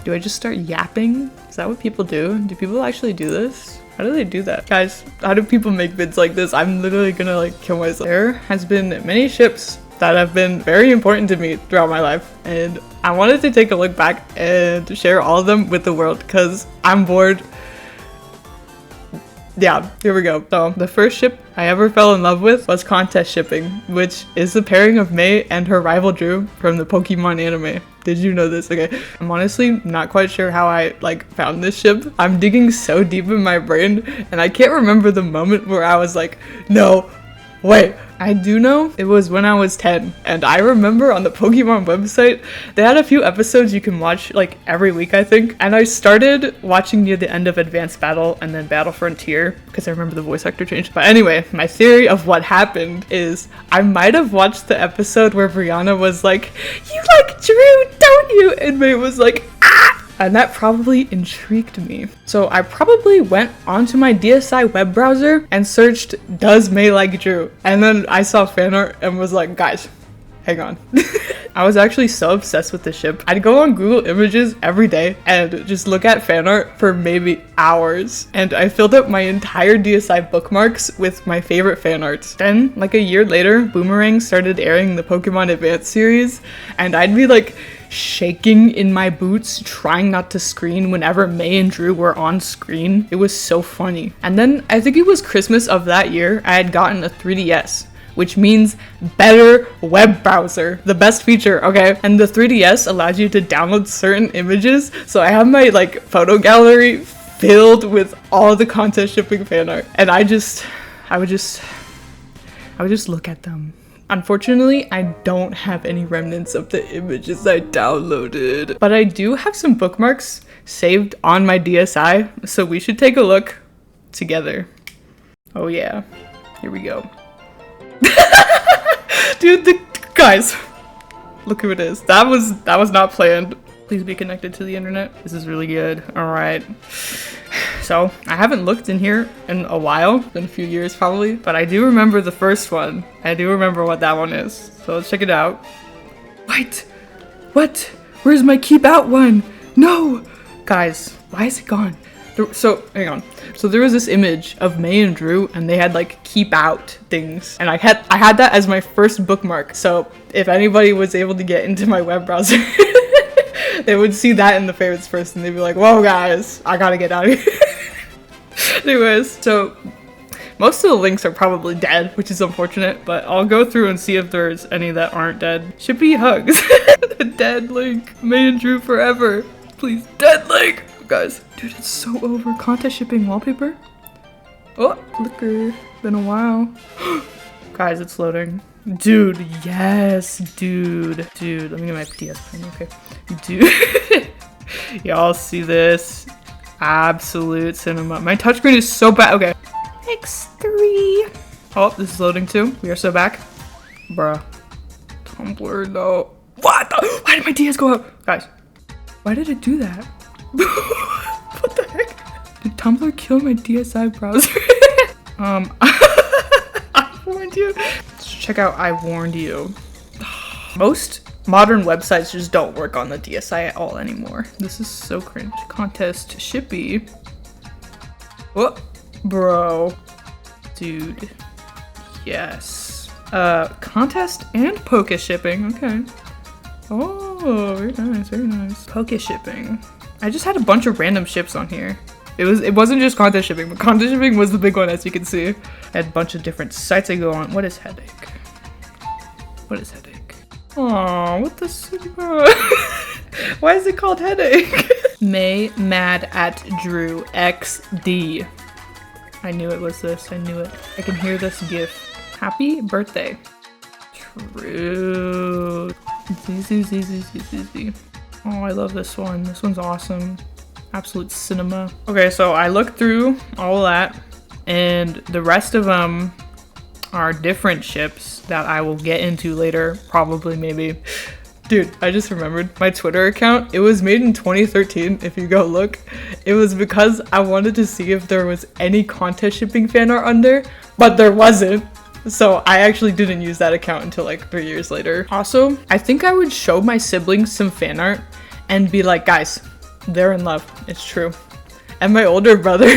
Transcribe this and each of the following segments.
Do I just start yapping? Is that what people do? Do people actually do this? How do they do that? Guys, how do people make vids like this? I'm literally gonna like kill myself. There has been many ships that have been very important to me throughout my life, and I wanted to take a look back and share all of them with the world because I'm bored. Yeah, here we go. So the first ship I ever fell in love with was contest shipping, which is the pairing of Mei and her rival Drew from the Pokemon anime. Did you know this? Okay, I'm honestly not quite sure how I like found this ship. I'm digging so deep in my brain and I can't remember the moment where I was like, no, wait. I do know it was when I was 10, and I remember on the Pokemon website they had a few episodes you can watch like every week, I think, and I started watching near the end of Advanced Battle and then Battle Frontier because I remember the voice actor changed. But anyway, my theory of what happened is I might have watched the episode where Brianna was like, "You like Drew, don't you?" and May was like, "Ah!" And that probably intrigued me. So I probably went onto my DSi web browser and searched, "Does May like Drew?" And then I saw fan art and was like, guys, hang on. I was actually so obsessed with the ship. I'd go on Google Images every day and just look at fan art for maybe hours. And I filled up my entire DSi bookmarks with my favorite fan arts. Then, like a year later, Boomerang started airing the Pokemon Advance series, and I'd be like shaking in my boots, trying not to scream whenever May and Drew were on screen. It was so funny. And then I think it was Christmas of that year, I had gotten a 3DS, which means better web browser, the best feature, okay? And the 3DS allows you to download certain images, so I have my like photo gallery filled with all the contest shipping fan art, and I would just look at them. Unfortunately, I don't have any remnants of the images I downloaded, but I do have some bookmarks saved on my DSi, so we should take a look together. Oh yeah, here we go. Dude, guys, look who it is. That was not planned. Please be connected to the internet. This is really good. All right. So I haven't looked in here in a while, been a few years probably, but I do remember the first one. I do remember what that one is. So let's check it out. Wait, what? Where's my keep out one? No, guys, why is it gone? So hang on. So there was this image of May and Drew, and they had like keep out things, and I had that as my first bookmark. So if anybody was able to get into my web browser, they would see that in the favorites first, and they'd be like, "Whoa, guys, I gotta get out of here." Anyways, so most of the links are probably dead, which is unfortunate, but I'll go through and see if there's any that aren't dead. Shippy hugs. A dead link. May and Drew forever. Please, dead link. Guys, dude, it's so over. Contest shipping wallpaper. Oh, flicker. Been a while. Guys, it's loading. Dude, yes, dude. Dude, let me get my PS pen, okay. Dude, y'all see this? Absolute cinema. My touchscreen is so bad. Okay. X3. Oh, this is loading too. We are so back. Bruh. Tumblr, no. What the? Why did my DS go up? Guys, why did it do that? What the heck? Did Tumblr kill my DSi browser? I warned you. Let's check out I warned you. Most modern websites just don't work on the DSi at all anymore. This is so cringe. Contest shippy. Oh, bro. Dude. Yes. Contest and Poke shipping. Okay. Oh, very nice, very nice. Poke shipping. I just had a bunch of random ships on here. It wasn't just contest shipping, but contest shipping was the big one, as you can see. I had a bunch of different sites I go on. What is headache? What is headache? Aw, what the sigma? Why is it called headache? May mad at Drew XD. I knew it was this. I knew it. I can hear this gif. Happy birthday. True. Z. Oh, I love this one. This one's awesome. Absolute cinema. Okay, so I looked through all of that, and the rest of them are different ships that I will get into later, probably, maybe. Dude, I just remembered my Twitter account. It was made in 2013, if you go look. It was because I wanted to see if there was any contest shipping fan art on there, but there wasn't. So I actually didn't use that account until like 3 years later. Also, I think I would show my siblings some fan art and be like, guys, they're in love. It's true. And my older brother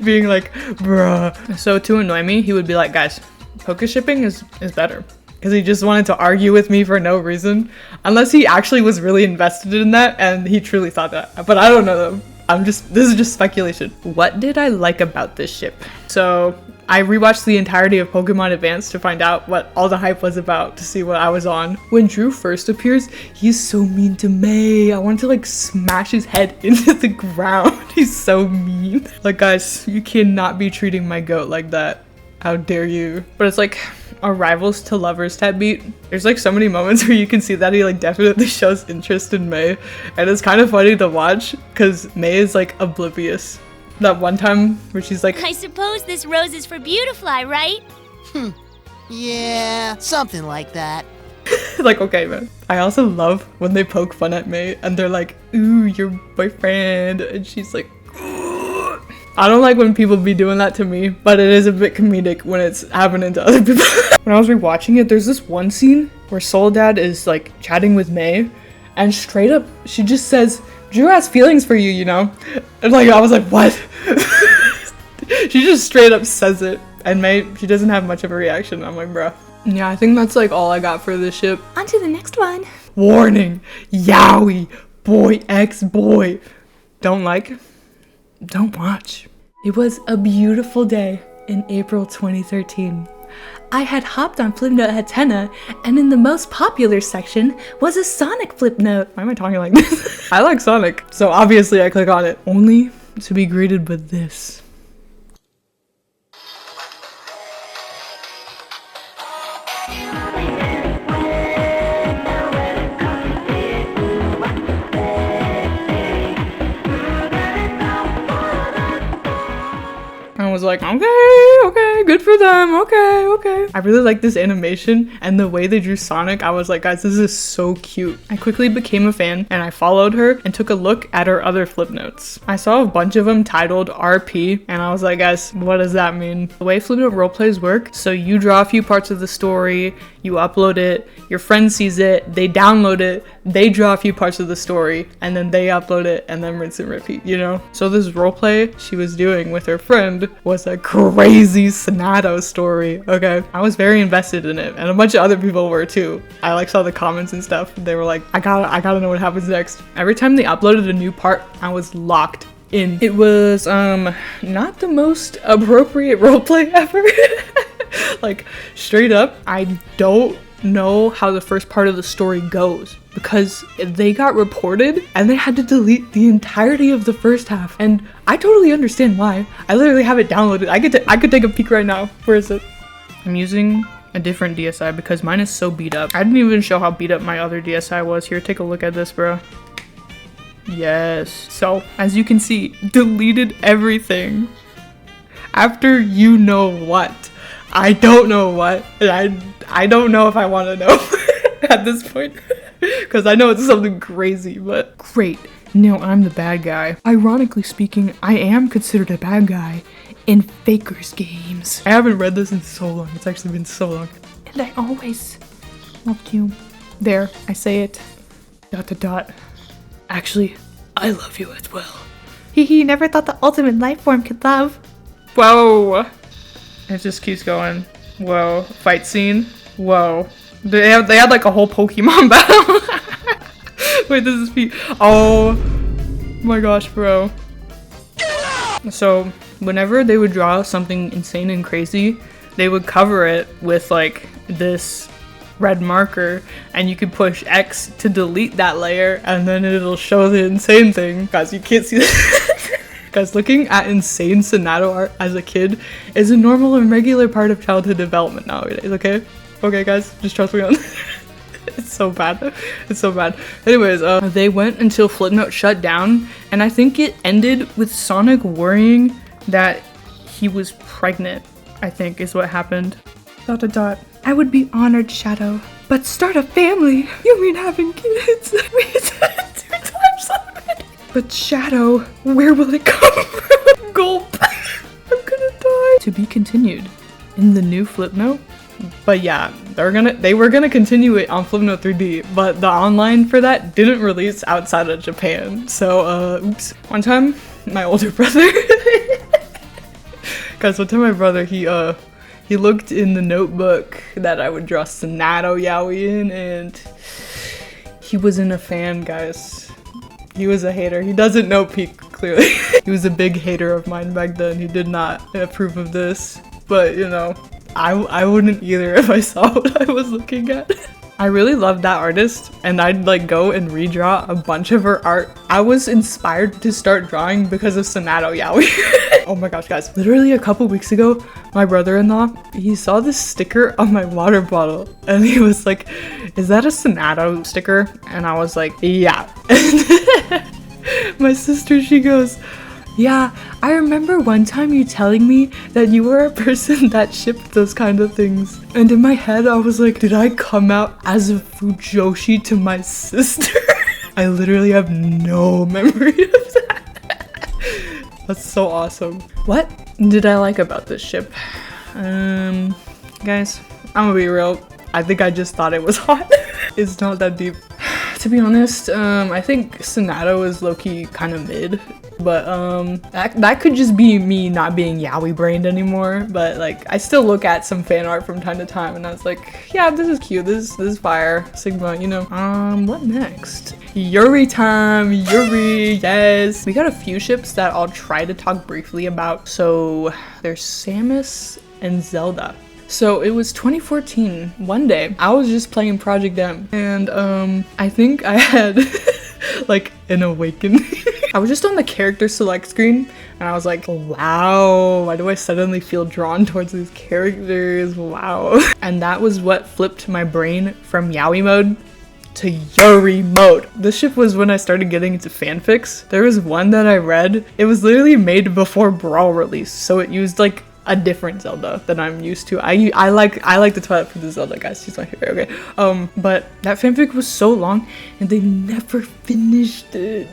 being like, bruh. So to annoy me, he would be like, guys, poker shipping is better. Because he just wanted to argue with me for no reason. Unless he actually was really invested in that and he truly thought that. But I don't know though. This is just speculation. What did I like about this ship? So I rewatched the entirety of Pokemon Advance to find out what all the hype was about, to see what I was on. When Drew first appears, he's so mean to May. I want to like smash his head into the ground. He's so mean. Like, guys, you cannot be treating my goat like that. How dare you? But it's like a rivals to lovers type beat. There's like so many moments where you can see that he like definitely shows interest in May, and it's kind of funny to watch because May is like oblivious. That one time where she's like, I suppose this rose is for Beautifly, right? Yeah, something like that. like, okay, man. I also love when they poke fun at May and they're like, ooh, your boyfriend, and she's like, I don't like when people be doing that to me, but it is a bit comedic when it's happening to other people. When I was rewatching it, there's this one scene where Soledad is like chatting with May, and straight up, she just says, Drew has feelings for you, you know? And like, I was like, what? She just straight up says it. And May, she doesn't have much of a reaction. I'm like, bruh. Yeah, I think that's like all I got for this ship. On to the next one. Warning, yaoi, boy X boy. Don't like, don't watch. It was a beautiful day in April 2013. I had hopped on Flipnote Hatena, and in the most popular section was a Sonic Flipnote. Why am I talking like this? I like Sonic, so obviously I click on it, only to be greeted with this. I was like, okay, good for them, okay. I really like this animation and the way they drew Sonic. I was like, guys, this is so cute. I quickly became a fan and I followed her and took a look at her other flip notes. I saw a bunch of them titled RP and I was like, guys, what does that mean? The way Flipnote roleplays work, so you draw a few parts of the story, you upload it, your friend sees it, they download it, they draw a few parts of the story, and then they upload it, and then rinse and repeat, you know? So this roleplay she was doing with her friend was a crazy sonadow story, okay? I was very invested in it, and a bunch of other people were too. I like saw the comments and stuff. They were like, I gotta know what happens next. Every time they uploaded a new part, I was locked in. It was not the most appropriate roleplay ever. Like, straight up, I don't know how the first part of the story goes because they got reported and they had to delete the entirety of the first half, and I totally understand why. I literally have it downloaded. I could take a peek right now. Where is it? I'm using a different DSi because mine is so beat up. I didn't even show how beat up my other DSi was. Here, take a look at this, bro. Yes. So, as you can see, deleted everything after you know what. I don't know what, and I don't know if I want to know at this point, because I know it's something crazy, but great, now I'm the bad guy. Ironically speaking, I am considered a bad guy in Faker's games. I haven't read this in so long, it's actually been so long. And I always loved you. There, I say it, ... Actually, I love you as well. Hee, never thought the ultimate life form could love. Whoa. It just keeps going. Whoa. Fight scene. Whoa. They had like a whole Pokemon battle. Wait, this is Pete. Oh my gosh, bro. So whenever they would draw something insane and crazy, they would cover it with like this red marker, and you could push X to delete that layer, and then it'll show the insane thing. Guys, you can't see this. Guys, looking at insane sonadow art as a kid is a normal and regular part of childhood development nowadays, okay? Okay, guys, just trust me on this. It's so bad. It's so bad. Anyways, they went until Flipnote shut down, and I think it ended with Sonic worrying that he was pregnant, I think is what happened. ... I would be honored, Shadow, but start a family? You mean having kids? We said it 2 times already. But Shadow, where will it come from? Gulp. I'm gonna die. To be continued in the new Flipnote. But yeah, They were gonna continue it on Flipnote 3D, but the online for that didn't release outside of Japan. So oops. One time, my older brother guys, one time my brother, he looked in the notebook that I would draw Sonadow yaoi in, and he wasn't a fan, guys. He was a hater. He doesn't know Peak, clearly. He was a big hater of mine back then. He did not approve of this, but you know, I wouldn't either if I saw what I was looking at. I really loved that artist, and I'd like go and redraw a bunch of her art. I was inspired to start drawing because of Sonadow yaoi. Oh my gosh, guys. Literally a couple weeks ago, my brother-in-law, he saw this sticker on my water bottle, and he was like, "Is that a Sonadow sticker?" And I was like, "Yeah." And my sister, she goes, "Yeah, I remember one time you telling me that you were a person that shipped those kind of things." And in my head, I was like, did I come out as a fujoshi to my sister? I literally have no memory of that. That's so awesome. What did I like about this ship? Guys, I'm gonna be real. I think I just thought it was hot. It's not that deep. To be honest, I think Sonadow is low-key kind of mid, but that could just be me not being yaoi brained anymore. But like, I still look at some fan art from time to time, and I was like, yeah, this is cute. This is fire. Sigma, you know. What next? Yuri time. Yuri, yes. We got a few ships that I'll try to talk briefly about. So there's Samus and Zelda. So it was 2014, one day, I was just playing Project M, and I think I had like an awakening. I was just on the character select screen, and I was like, wow, why do I suddenly feel drawn towards these characters? Wow. And that was what flipped my brain from yaoi mode to yuri mode. This ship was when I started getting into fanfics. There was one that I read, it was literally made before Brawl release, so it used like a different Zelda than I'm used to. I like the Twilight Princess Zelda, guys. She's my favorite. Okay. But that fanfic was so long, and they never finished it.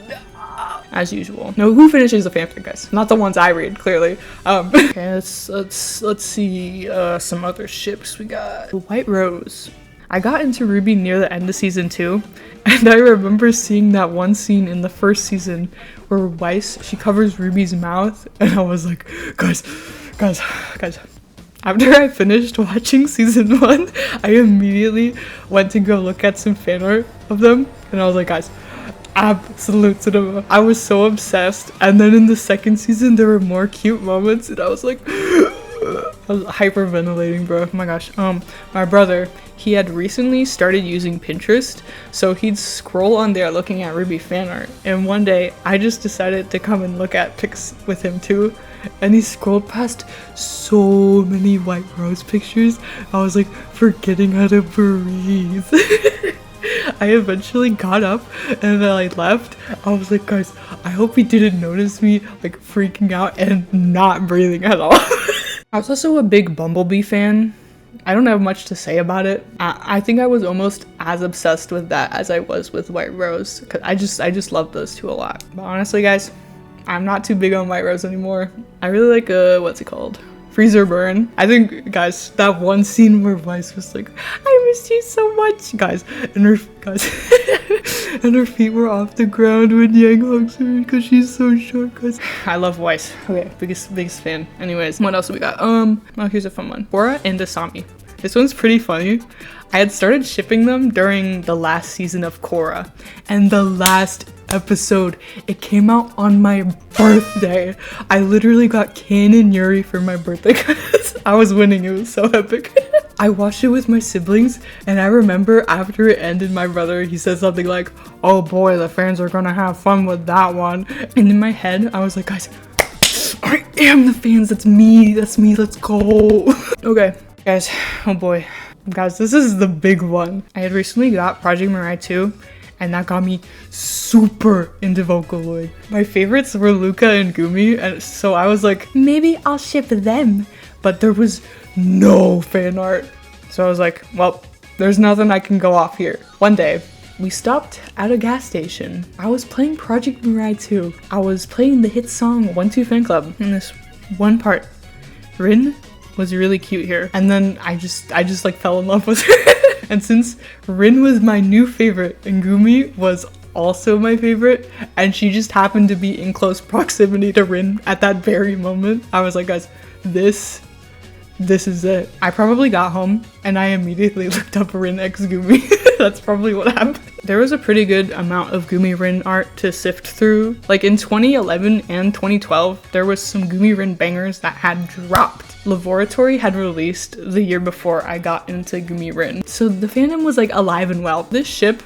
As usual. No, who finishes a fanfic, guys? Not the ones I read, clearly. Okay, let's see some other ships we got. White Rose. I got into Ruby near the end of season 2, and I remember seeing that one scene in the first season where Weiss, she covers Ruby's mouth, and I was like, guys. After I finished watching season 1, I immediately went to go look at some fan art of them, and I was like, guys, absolute cinema. I was so obsessed. And then in the second season, there were more cute moments, and I was like, I was hyperventilating, bro. Oh my gosh. My brother, he had recently started using Pinterest, so he'd scroll on there looking at Ruby fan art. And one day, I just decided to come and look at pics with him too. And he scrolled past so many White Rose pictures. I was like forgetting how to breathe. I eventually got up and then I left. I was like, guys, I hope he didn't notice me like freaking out and not breathing at all. I was also a big Bumblebee fan. I don't have much to say about it. I think I was almost as obsessed with that as I was with White Rose, because I just love those two a lot. But honestly, guys, I'm not too big on White Rose anymore. I really like what's it called? Freezer Burn. I think, guys, that one scene where Weiss was like, I miss you so much, guys, and her and her feet were off the ground when Yang hugs her because she's so short, guys. I love Weiss. Okay, biggest fan. Anyways, what else do we got? Oh, here's a fun one. Korra and Asami. This one's pretty funny. I had started shipping them during the last season of Korra, and the last episode, it came out on my birthday. I literally got Canon Yuri for my birthday because I was winning. It was so epic. I watched it with my siblings, and I remember after it ended, my brother, he said something like, oh boy, the fans are gonna have fun with that one. And in my head, I was like, guys, I am the fans. That's me, let's go. Okay, guys, oh boy. Guys, this is the big one. I had recently got Project Mirai 2, and that got me super into Vocaloid. My favorites were Luka and Gumi, and so I was like, maybe I'll ship them. But there was no fan art. So I was like, well, there's nothing I can go off here. One day, we stopped at a gas station. I was playing Project Mirai 2. I was playing the hit song 1-2 Fan Club in this one part. Rin, was really cute here. And then I just like fell in love with her. And since Rin was my new favorite and Gumi was also my favorite, and she just happened to be in close proximity to Rin at that very moment, I was like, guys, this is it. I probably got home and I immediately looked up Rin x Gumi. That's probably what happened. There was a pretty good amount of Gumi Rin art to sift through. Like in 2011 and 2012, there was some Gumi Rin bangers that had dropped. Laboratory had released the year before I got into Gumi Rin. So the fandom was like alive and well. This ship,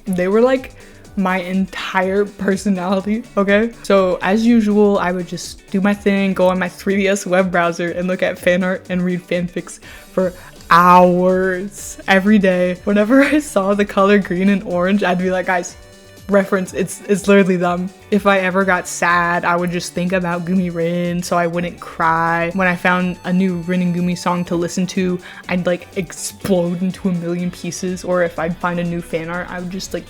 they were like my entire personality, okay? So as usual, I would just do my thing, go on my 3DS web browser and look at fan art and read fanfics for hours every day. Whenever I saw the color green and orange, I'd be like, guys, reference, it's literally them. If I ever got sad, I would just think about Gumi Rin so I wouldn't cry. When I found a new Rin and Gumi song to listen to, I'd like explode into a million pieces. Or if I'd find a new fan art, I would just like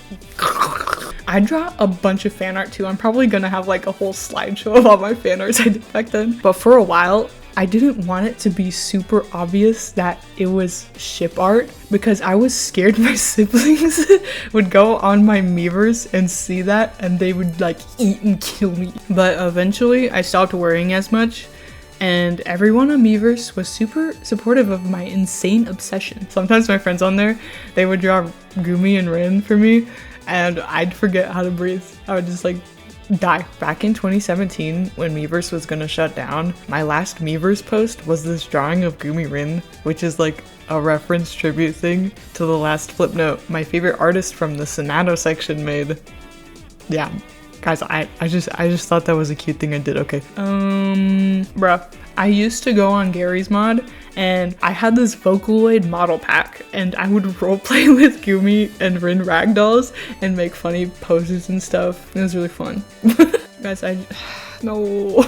I draw a bunch of fan art too. I'm probably gonna have like a whole slideshow of all my fan arts I did back then. But for a while, I didn't want it to be super obvious that it was ship art because I was scared my siblings would go on my Miiverse and see that and they would like eat and kill me. But eventually I stopped worrying as much and everyone on Miiverse was super supportive of my insane obsession. Sometimes my friends on there, they would draw Gumi and Rin for me and I'd forget how to breathe. I would just like die. Back in 2017, when Miiverse was gonna shut down, my last Miiverse post was this drawing of Gumi Rin, which is like a reference tribute thing to the last flip note my favorite artist from the Sonadow section made. Yeah, guys, I just thought that was a cute thing I did. Okay. Bruh. I used to go on Gary's mod and I had this Vocaloid model pack and I would roleplay with Gumi and Rin ragdolls and make funny poses and stuff. It was really fun. Guys, no.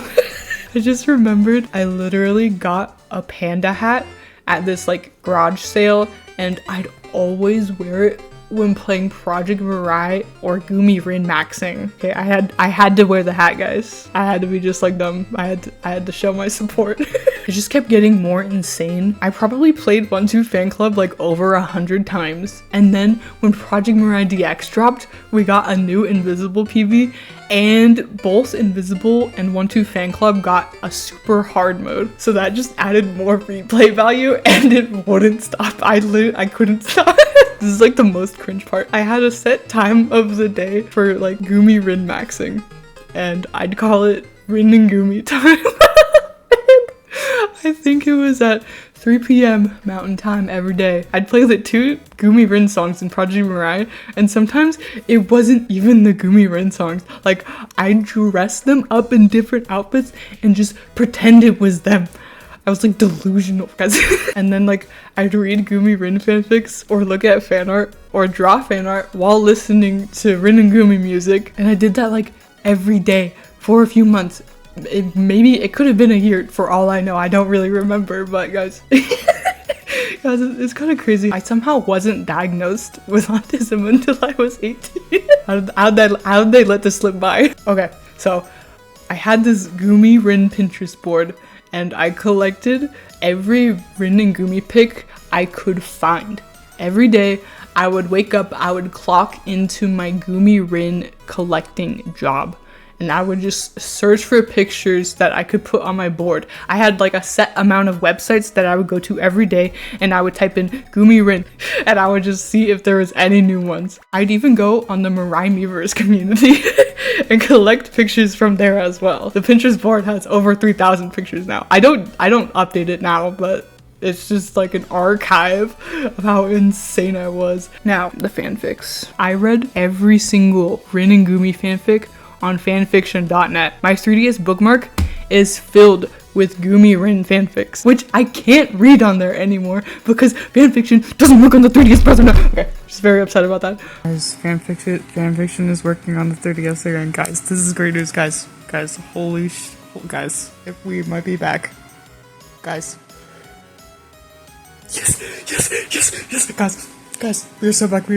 I just remembered I literally got a panda hat at this like garage sale and I'd always wear it when playing Project Mirai or Gumi Rin maxing. Okay, I had to wear the hat, guys. I had to be just like them. I had to show my support. It just kept getting more insane. I probably played 1-2 Fan Club like over 100 times. And then when Project Mirai DX dropped, we got a new Invisible PV and both Invisible and 1-2 Fan Club got a super hard mode. So that just added more replay value and it wouldn't stop. I couldn't stop. This is like the most cringe part. I had a set time of the day for like Gumi Rin maxing and I'd call it Rin and Gumi time. I think it was at 3 p.m. Mountain Time every day. I'd play the 2 Gumi Rin songs in Project Mirai, and sometimes it wasn't even the Gumi Rin songs. Like, I'd dress them up in different outfits and just pretend it was them. I was like delusional, guys. And then like I'd read Gumi Rin fanfics or look at fan art or draw fan art while listening to Rin and Gumi music. And I did that like every day for a few months. Maybe it could have been a year for all I know. I don't really remember, but guys, guys, it's kind of crazy. I somehow wasn't diagnosed with autism until I was 18. How'd they let this slip by? Okay, so I had this Gumi Rin Pinterest board and I collected every Rin and Gumi pic I could find. Every day I would wake up, I would clock into my Gumi Rin collecting job. And I would just search for pictures that I could put on my board. I had like a set amount of websites that I would go to every day and I would type in Gumi Rin and I would just see if there was any new ones. I'd even go on the Mirai Miiverse community and collect pictures from there as well. The Pinterest board has over 3,000 pictures now. I don't update it now, but it's just like an archive of how insane I was. Now, the fanfics. I read every single Rin and Gumi fanfic on fanfiction.net. My 3DS bookmark is filled with Gumi Rin fanfics, which I can't read on there anymore because fanfiction doesn't work on the 3DS browser now. Okay, just very upset about that. Guys, fanfiction is working on the 3DS again, guys. This is great news, guys. Guys, guys, if we might be back. Guys. Yes, guys, we are so back,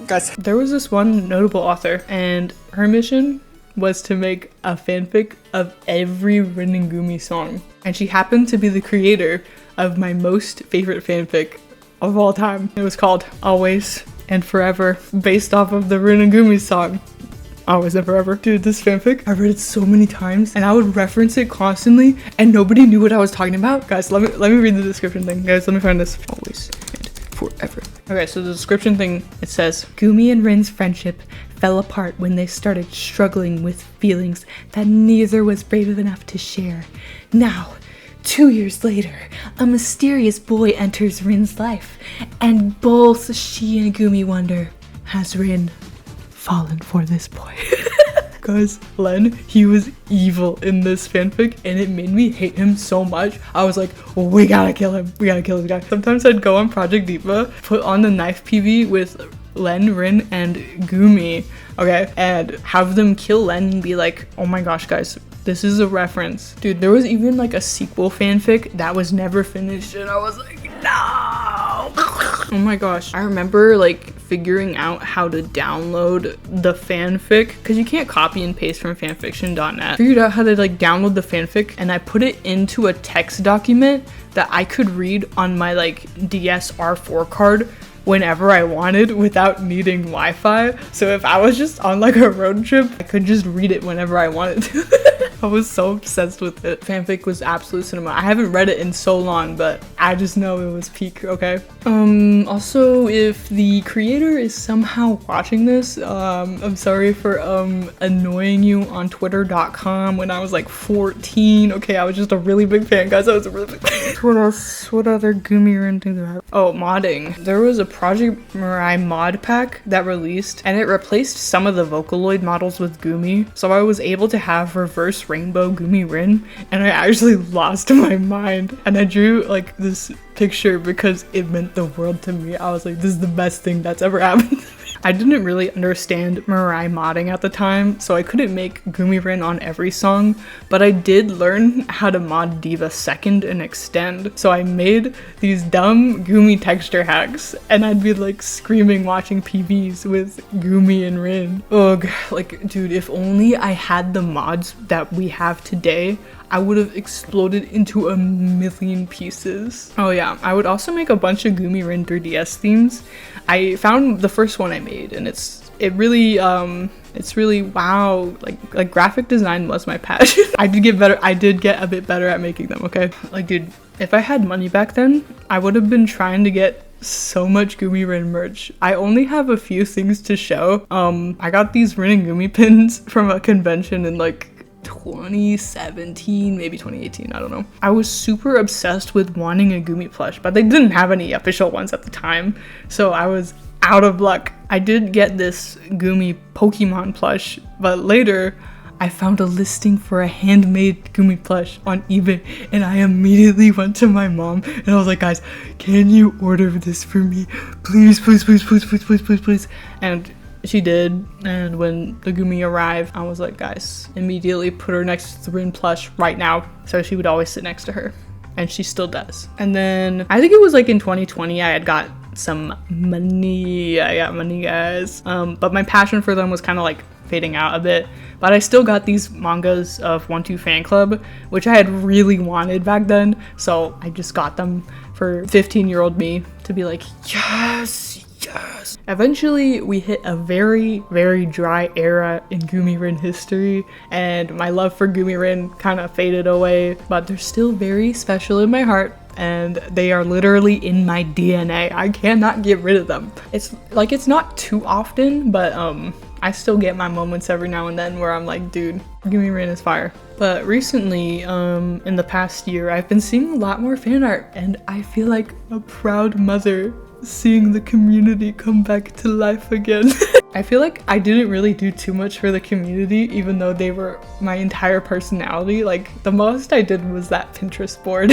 guys. There was this one notable author and her mission was to make a fanfic of every Rin and Gumi song. And she happened to be the creator of my most favorite fanfic of all time. It was called Always and Forever, based off of the Rin and Gumi song. Always and Forever. Dude, this fanfic, I read it so many times and I would reference it constantly and nobody knew what I was talking about. Guys, let me read the description thing. Guys, let me find this. Always and Forever. Okay, so the description thing, it says, Gumi and Rin's friendship fell apart when they started struggling with feelings that neither was brave enough to share. Now, 2 years later, a mysterious boy enters Rin's life, and both she and Gumi wonder, has Rin fallen for this boy? Guys, Len, he was evil in this fanfic and it made me hate him so much. I was like, we gotta kill him. We gotta kill this guy. Sometimes I'd go on Project Diva, put on the knife PV with Len, Rin, and Gumi, okay, and have them kill Len and be like, oh my gosh, guys, this is a reference. Dude, there was even like a sequel fanfic that was never finished and I was like, no! Oh my gosh, I remember like figuring out how to download the fanfic because you can't copy and paste from fanfiction.net. Figured out how to like download the fanfic and I put it into a text document that I could read on my like DS R4 card whenever I wanted without needing Wi-Fi. So if I was just on like a road trip, I could just read it whenever I wanted to. I was so obsessed with it. Fanfic was absolute cinema. I haven't read it in so long, but I just know it was peak, okay? Also, if the creator is somehow watching this, I'm sorry for annoying you on twitter.com when I was like 14. Okay, I was just a really big fan, guys. I was a really big fan. What else? What other Gumi Rin things do I have? Oh, modding. There was a Project Mirai mod pack that released and it replaced some of the Vocaloid models with Gumi. So I was able to have reverse rainbow Gumi Rin and I actually lost my mind. And I drew like this picture because it meant the world to me. I was like, this is the best thing that's ever happened. I didn't really understand Mirai modding at the time, so I couldn't make Gumi Rin on every song, but I did learn how to mod Diva Second and Extend. So I made these dumb Gumi texture hacks, and I'd be like screaming watching PVs with Gumi and Rin. Ugh, like dude, if only I had the mods that we have today, I would have exploded into a million pieces. Oh yeah, I would also make a bunch of Gumi Rin 3DS themes. I found the first one I made and it's really wow, like graphic design was my passion. I did get a bit better at making them, okay? Like dude, if I had money back then, I would have been trying to get so much Gumi Rin merch. I only have a few things to show. I got these Rin and Gumi pins from a convention in like 2017, maybe 2018, I don't know. I was super obsessed with wanting a Gumi plush, but they didn't have any official ones at the time, so I was out of luck. I did get this Gumi Pokemon plush, but later I found a listing for a handmade Gumi plush on eBay and I immediately went to my mom and I was like, guys, can you order this for me? Please, please, please, please, please, please, please, please. And she did, and when the Gumi arrived, I was like, guys, immediately put her next to the Rin plush right now, so she would always sit next to her, and she still does. And then, I think it was like in 2020, I had got some money. I got money, guys, but my passion for them was kind of like fading out a bit, but I still got these mangas of 1-2 Fan Club, which I had really wanted back then, so I just got them for 15-year-old me to be like, yes! Yes. Eventually, we hit a very, very dry era in Gumi Rin history, and my love for Gumi Rin kind of faded away, but they're still very special in my heart, and they are literally in my DNA. I cannot get rid of them. It's like, it's not too often, but I still get my moments every now and then where I'm like, dude, Gumi Rin is fire. But recently, in the past year, I've been seeing a lot more fan art, and I feel like a proud mother seeing the community come back to life again. I feel like I didn't really do too much for the community, even though they were my entire personality. Like, the most I did was that Pinterest board.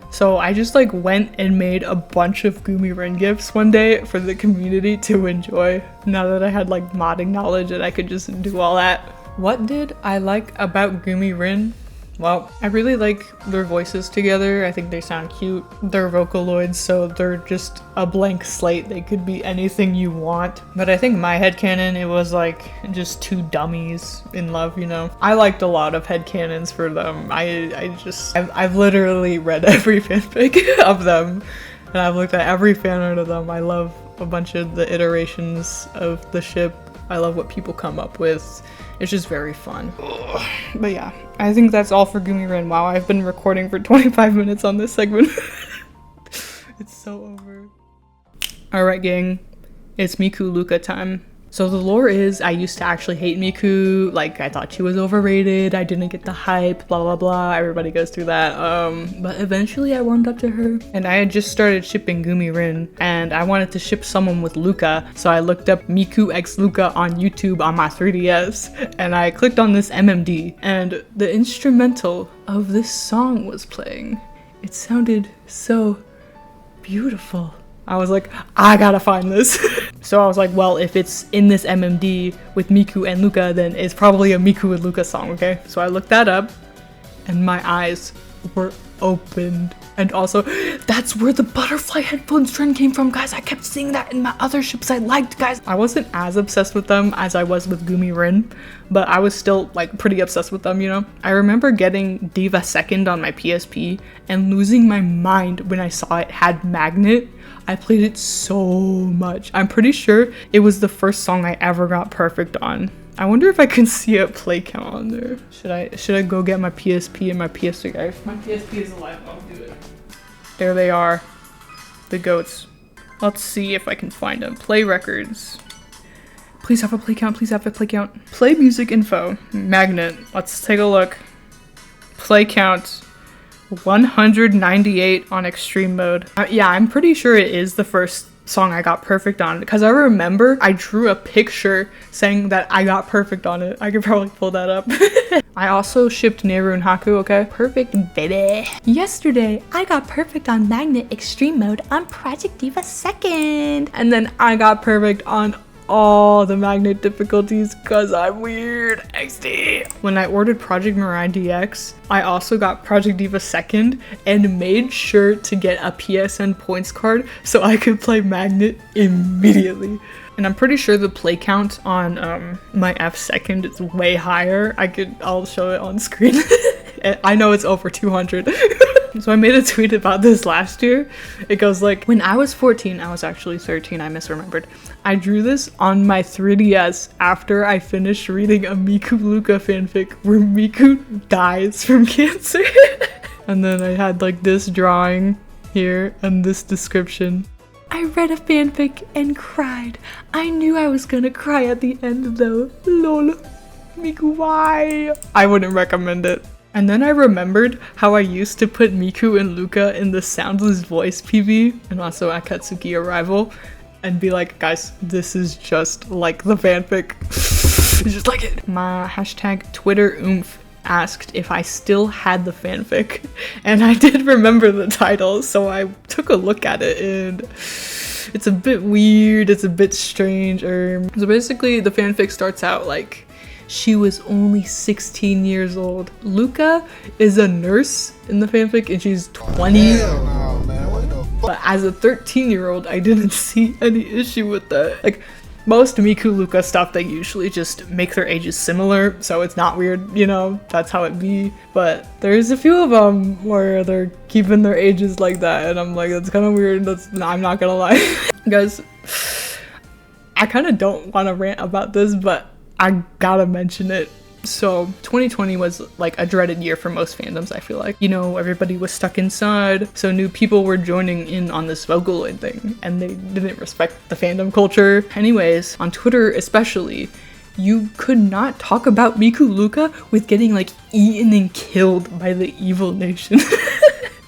So I just like went and made a bunch of Gumi Rin gifts one day for the community to enjoy, now that I had like modding knowledge and I could just do all that. What did I like about Gumi Rin? Well, I really like their voices together. I think they sound cute. They're vocaloids, so they're just a blank slate. They could be anything you want. But I think my headcanon, it was like just two dummies in love, you know? I liked a lot of headcanons for them. I've literally read every fanfic of them, and I've looked at every fanart of them. I love a bunch of the iterations of the ship. I love what people come up with. It's just very fun. Ugh. But yeah, I think that's all for Gumi Rin. Wow, I've been recording for 25 minutes on this segment. It's so over. Alright gang, it's Miku Luka time. So the lore is, I used to actually hate Miku, like I thought she was overrated, I didn't get the hype, blah blah blah, everybody goes through that, but eventually I warmed up to her, and I had just started shipping Gumi Rin, and I wanted to ship someone with Luka, so I looked up Miku x Luka on YouTube on my 3DS, and I clicked on this MMD, and the instrumental of this song was playing. It sounded so beautiful. I was like, I gotta find this. So I was like, well, if it's in this MMD with Miku and Luka, then it's probably a Miku and Luka song, okay? So I looked that up, and my eyes were opened. And also, that's where the butterfly headphones trend came from, guys. I kept seeing that in my other ships I liked, guys. I wasn't as obsessed with them as I was with Gumi Rin, but I was still like pretty obsessed with them, you know? I remember getting Diva Second on my PSP and losing my mind when I saw it had Magnet. I played it so much. I'm pretty sure it was the first song I ever got perfect on. I wonder if I can see a play count on there. Should I go get my PSP and my PS3? If my PSP is alive, I'll do it. There they are, the goats. Let's see if I can find them. Play records. Please have a play count, please have a play count. Play music info, Magnet. Let's take a look. Play count, 198 on extreme mode. Yeah, I'm pretty sure it is the first song I got perfect on, because I remember I drew a picture saying that I got perfect on it. I could probably pull that up. I also shipped Neru and Haku, okay? Perfect, baby. Yesterday, I got perfect on Magnet Extreme Mode on Project Diva Second. And then I got perfect on all the Magnet difficulties because I'm weird. XD. When I ordered Project Mirai DX, I also got Project Diva Second and made sure to get a PSN points card so I could play Magnet immediately. And I'm pretty sure the play count on my F second is way higher. I'll show it on screen. I know it's over 200. So I made a tweet about this last year. It goes like, when I was 14, I was actually 13, I misremembered. I drew this on my 3DS after I finished reading a Miku Luka fanfic where Miku dies from cancer. And then I had like this drawing here and this description. I read a fanfic and cried. I knew I was gonna cry at the end though. Lol. Miku, why? I wouldn't recommend it. And then I remembered how I used to put Miku and Luka in the Soundless Voice PV and also Akatsuki Arrival and be like, guys, this is just like the fanfic. It's just like it. My hashtag Twitter oomph asked if I still had the fanfic, and I did remember the title, so I took a look at it, and it's a bit weird, it's a bit strange. So basically the fanfic starts out like, she was only 16 years old. Luka is a nurse in the fanfic and she's 20. But as a 13-year-old, I didn't see any issue with that. Like, most Miku Luka stuff, they usually just make their ages similar, so it's not weird, you know, that's how it be. But there's a few of them where they're keeping their ages like that, and I'm like, that's kind of weird. I'm not gonna lie. Guys, I kind of don't want to rant about this, but I gotta mention it. So 2020 was like a dreaded year for most fandoms, I feel like. You know, everybody was stuck inside, so new people were joining in on this vocaloid thing, and they didn't respect the fandom culture. Anyways, on Twitter especially, you could not talk about Miku Luka with getting like eaten and killed by the evil nation.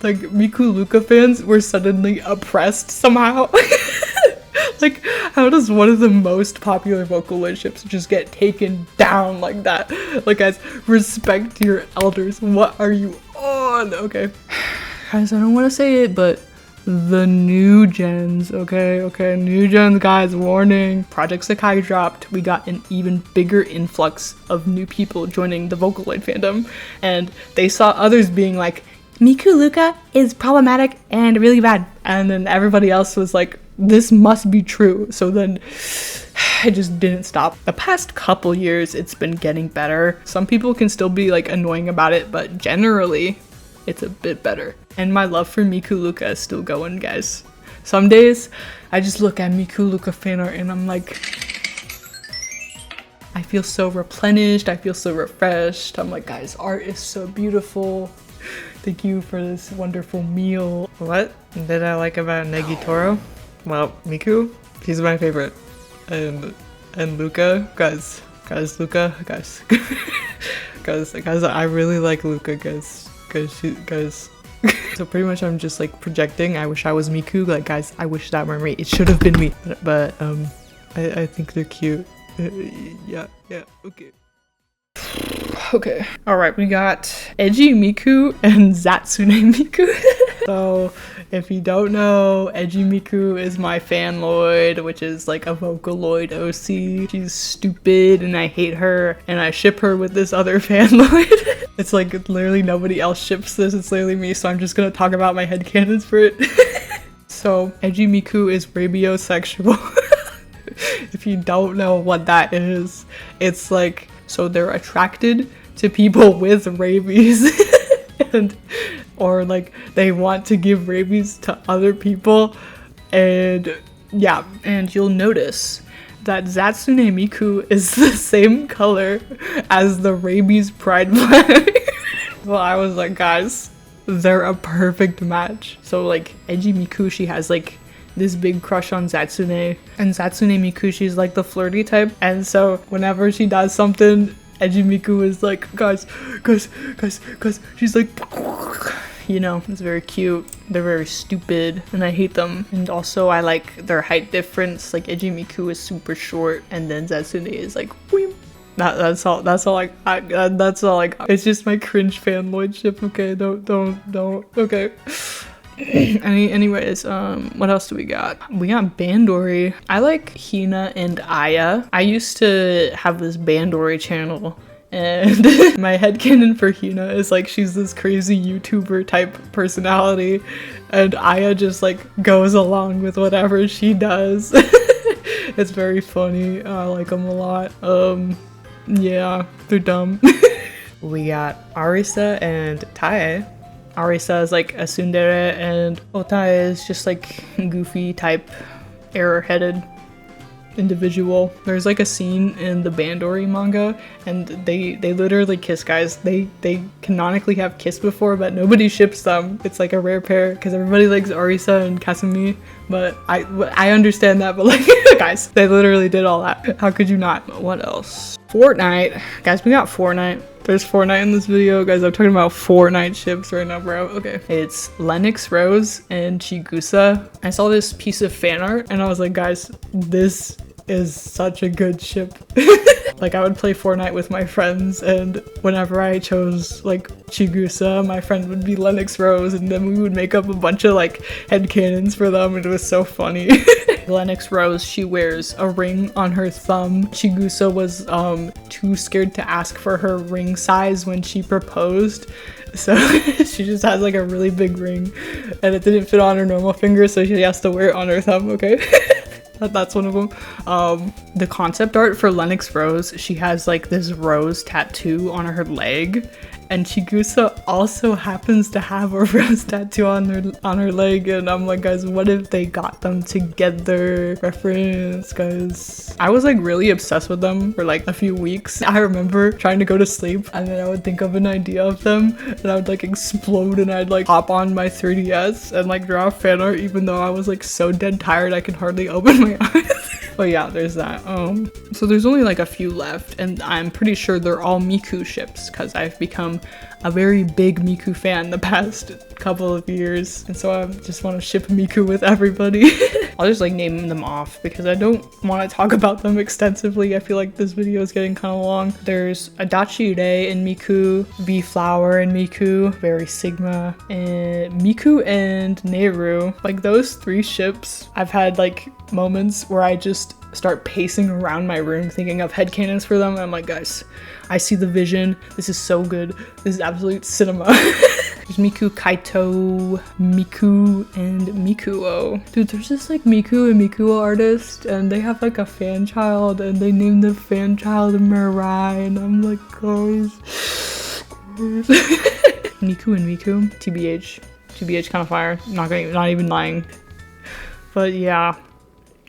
Like, Miku Luka fans were suddenly oppressed somehow. Like, how does one of the most popular Vocaloid ships just get taken down like that? Like, guys, respect your elders. What are you on? Okay. Guys, I don't want to say it, but the new gens, okay, new gens, guys, warning. Project Sakai dropped, we got an even bigger influx of new people joining the Vocaloid fandom, and they saw others being like, Miku Luka is problematic and really bad, and then everybody else was like, this must be true. So then I just didn't stop. The past couple years it's been getting better. Some people can still be like annoying about it, but generally it's a bit better. And my love for Miku Luka is still going, guys. Some days I just look at Miku Luka fan art and I'm like, I feel so replenished, I feel so refreshed. I'm like, guys, art is so beautiful. Thank you for this wonderful meal. What did I like about Negitoro? Well, Miku, she's my favorite. And Luka, guys, Luka, guys. guys, I really like Luka, guys. So pretty much I'm just like projecting. I wish I was Miku. Like, guys, I wish that were me. It should have been me. But I think they're cute. Yeah, okay. Okay. Alright, we got Edgy Miku and Zatsune Miku. So, if you don't know, Edgy Miku is my fanloid, which is like a Vocaloid OC. She's stupid and I hate her, and I ship her with this other fanloid. It's like literally nobody else ships this, it's literally me, so I'm just gonna talk about my headcanons for it. So, Edgy Miku is rabiosexual. If you don't know what that is, it's like, so they're attracted to people with rabies or like they want to give rabies to other people, and yeah, and you'll notice that Zatsune Miku is the same color as the rabies pride flag. Well, I was like, guys, they're a perfect match. So like Edgy Miku, she has like this big crush on Zatsune, and Zatsune Miku, she's like the flirty type, and so whenever she does something, Edgy Miku is like, guys, she's like, you know, it's very cute. They're very stupid and I hate them. And also I like their height difference. Like Edgy Miku is super short and then Zatsune is like, wheem. That's all I got. It's just my cringe fanboy ship. Okay, don't. Okay. Anyways, what else do we got? We got Bandori. I like Hina and Aya. I used to have this Bandori channel, and my headcanon for Hina is like she's this crazy YouTuber type personality, and Aya just like goes along with whatever she does. It's very funny. I like them a lot. Yeah, they're dumb. We got Arisa and Tae. Arisa is like a tsundere and Otae is just like goofy type error-headed individual. There's like a scene in the Bandori manga and they literally kiss, guys. They canonically have kissed before, but nobody ships them. It's like a rare pair because everybody likes Arisa and Kasumi, but I understand that, but like guys, they literally did all that. How could you not? What else? Fortnite. Guys, we got Fortnite. There's Fortnite in this video, guys. I'm talking about Fortnite ships right now, bro. Okay. It's Lennox Rose and Chigusa. I saw this piece of fan art and I was like, guys, this is such a good ship. Like I would play Fortnite with my friends and whenever I chose like Chigusa, my friend would be Lennox Rose and then we would make up a bunch of like headcanons for them and it was so funny. Lennox Rose, she wears a ring on her thumb. Chigusa was too scared to ask for her ring size when she proposed. So she just has like a really big ring and it didn't fit on her normal finger, so she has to wear it on her thumb, okay? That's one of them. The concept art for Lennox Rose, she has like this rose tattoo on her leg, and Chigusa also happens to have a rose tattoo on her leg, and I'm like, guys, what if they got them together? Reference, guys. I was like really obsessed with them for like a few weeks. I remember trying to go to sleep and then I would think of an idea of them and I would like explode and I'd like hop on my 3DS and like draw a fan art even though I was like so dead tired I could hardly open my eyes. But yeah, there's that. So there's only like a few left and I'm pretty sure they're all Miku ships because I've become a very big Miku fan the past couple of years, and so I just want to ship Miku with everybody. I'll just like name them off because I don't want to talk about them extensively. I feel like this video is getting kind of long. There's Adachi Rei and Miku, V Flower and Miku, very Sigma, and Miku and Nehru. Like those 3 ships, I've had like moments where I just start pacing around my room thinking of headcanons for them, and I'm like, guys, I see the vision. This is so good. This is absolute cinema. There's Miku Kaito, Miku, and Mikuo. Dude, there's this like Miku and Mikuo artist, and they have like a fan child, and they named the fan child Mirai, and I'm like, guys. Miku and Miku, TBH kind of fire. Not even lying. But yeah.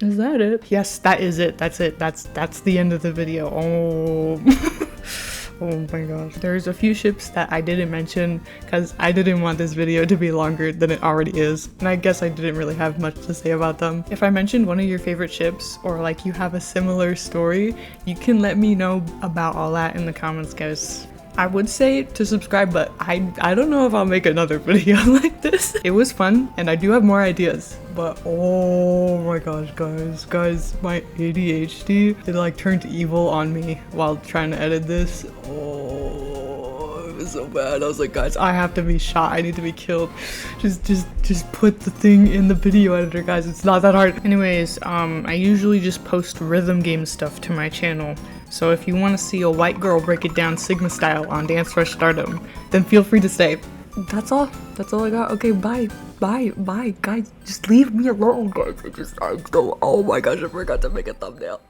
Is that it? Yes, that is it. That's it. That's the end of the video. Oh. Oh my gosh. There's a few ships that I didn't mention because I didn't want this video to be longer than it already is. And I guess I didn't really have much to say about them. If I mentioned one of your favorite ships or like you have a similar story, you can let me know about all that in the comments, guys. I would say to subscribe, but I don't know if I'll make another video like this. It was fun and I do have more ideas, but oh my gosh, guys, my ADHD, it like turned evil on me while trying to edit this. Oh, it was so bad. I was like, guys, I have to be shot. I need to be killed. Just put the thing in the video editor, guys. It's not that hard. Anyways, I usually just post rhythm game stuff to my channel. So if you want to see a white girl break it down Sigma style on Dance Rush Stardom, then feel free to stay. That's all I got. Okay, bye, guys. Just leave me alone, guys. Oh my gosh, I forgot to make a thumbnail.